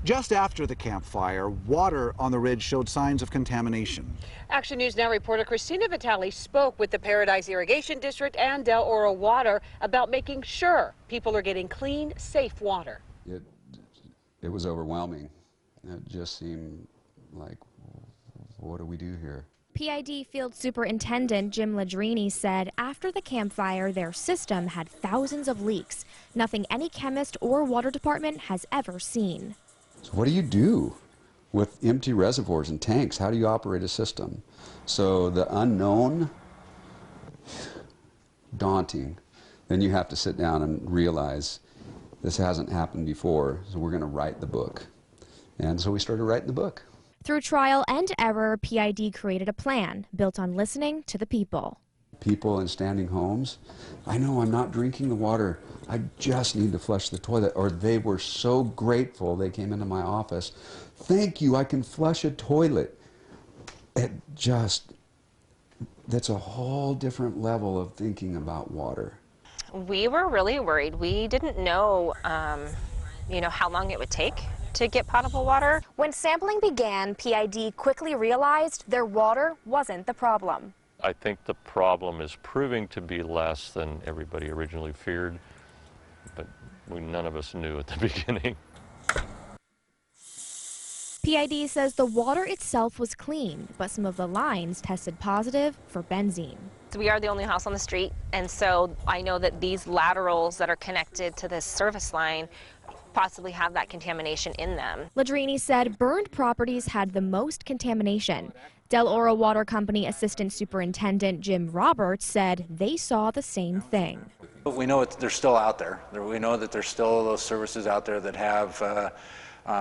Just after the campfire, water on the ridge showed signs of contamination. Action News Now reporter Christina Vitale spoke with the Paradise Irrigation District and Del Oro Water about making sure people are getting clean, safe water. It was overwhelming. It just seemed like, what do we do here? PID Field Superintendent Jim Ladrini said after the campfire, their system had thousands of leaks, nothing any chemist or water department has ever seen. So what do you do with empty reservoirs and tanks? How do you operate a system? So the unknown, daunting. Then you have to sit down and realize this hasn't happened before, so we're going to write the book. And so we started writing the book. Through trial and error, PID created a plan built on listening to the people. People in standing homes, I know I'm not drinking the water, I just need to flush the toilet. Or they were so grateful, they came into my office, thank you, I can flush a toilet. That's a whole different level of thinking about water. We were really worried. We didn't know, how long it would take to get potable water. When sampling began, PID quickly realized their water wasn't the problem. I think the problem is proving to be less than everybody originally feared, but none of us knew at the beginning. PID says the water itself was clean, but some of the lines tested positive for benzene. We are the only house on the street, and so I know that these laterals that are connected to this service line possibly have that contamination in them. Ladrini said burned properties had the most contamination. Del Oro Water Company Assistant Superintendent Jim Roberts said they saw the same thing. We know they're still out there. We know that there's still those services out there that have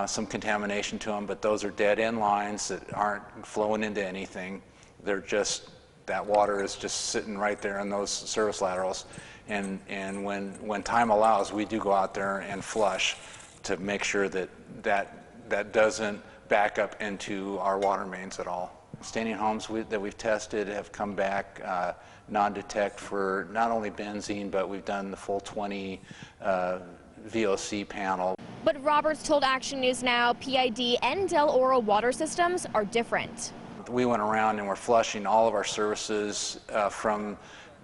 some contamination to them, but those are dead-end lines that aren't flowing into anything. They're just, that water is just sitting right there in those service laterals. And when time allows, we do go out there and flush to make sure that doesn't back up into our water mains at all. Standing homes that we've tested have come back non-detect for not only benzene, but we've done the full 20 VOC panel. But Roberts told Action News Now PID and Del Oro water systems are different. We went around and we're flushing all of our services from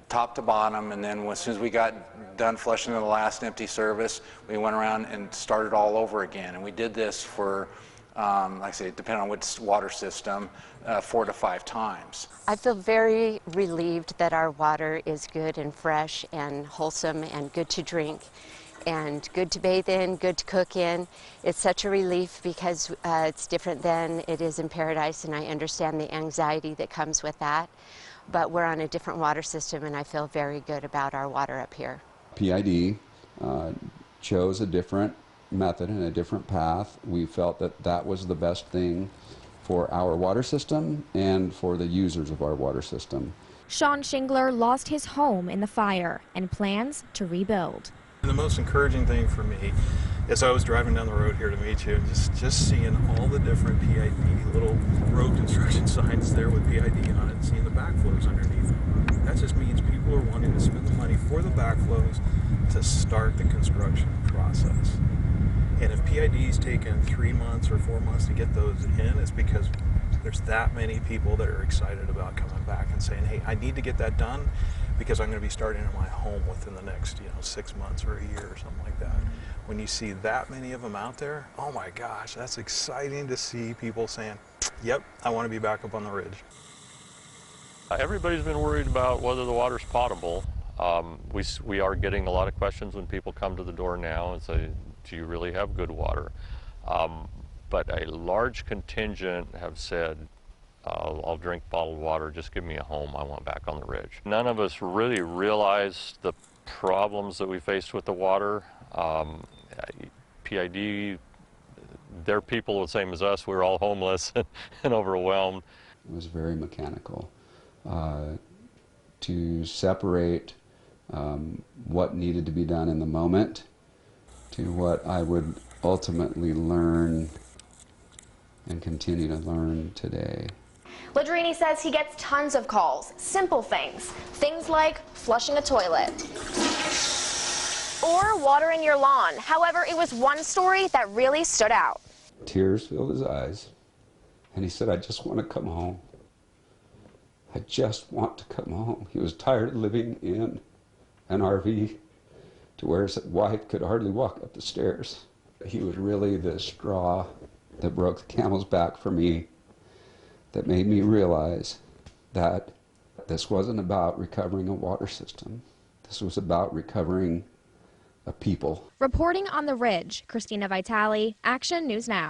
top to bottom, and then as soon as we got done flushing the last empty service, we went around and started all over again. And we did this for, like I say, depending on which water system, 4 to 5 times. I feel very relieved that our water is good and fresh and wholesome and good to drink and good to bathe in, good to cook in. It's such a relief because it's different than it is in Paradise, and I understand the anxiety that comes with that. But we're on a different water system, and I feel very good about our water up here. PID chose a different method and a different path. We felt that that was the best thing for our water system and for the users of our water system. Sean Shingler lost his home in the fire and plans to rebuild. The most encouraging thing for me is I was driving down the road here to meet you, and just seeing all the different PID little road construction signs there with PID on it, and seeing the backflows underneath them. That just means people are wanting to spend the money for the backflows to start the construction process. And if PID's taken 3 months or 4 months to get those in, it's because there's that many people that are excited about coming back and saying, hey, I need to get that done because I'm going to be starting in my home within the next 6 months or a year or something like that. When you see that many of them out there, oh my gosh, that's exciting to see people saying, yep, I want to be back up on the ridge. Everybody's been worried about whether the water's potable. We are getting a lot of questions when people come to the door now and say, do you really have good water? But a large contingent have said, I'll drink bottled water, just give me a home, I want back on the ridge. None of us really realized the problems that we faced with the water. PID, they're people the same as us, we were all homeless and overwhelmed. It was very mechanical. To separate what needed to be done in the moment to what I would ultimately learn and continue to learn today. Ladrini says he gets tons of calls, simple things like flushing a toilet or watering your lawn. However, it was one story that really stood out. Tears filled his eyes, and he said, "I just want to come home. I just want to come home." He was tired of living in an RV to where his wife could hardly walk up the stairs. He was really the straw that broke the camel's back for me, that made me realize that this wasn't about recovering a water system. This was about recovering a people. Reporting on the Ridge, Christina Vitale, Action News Now.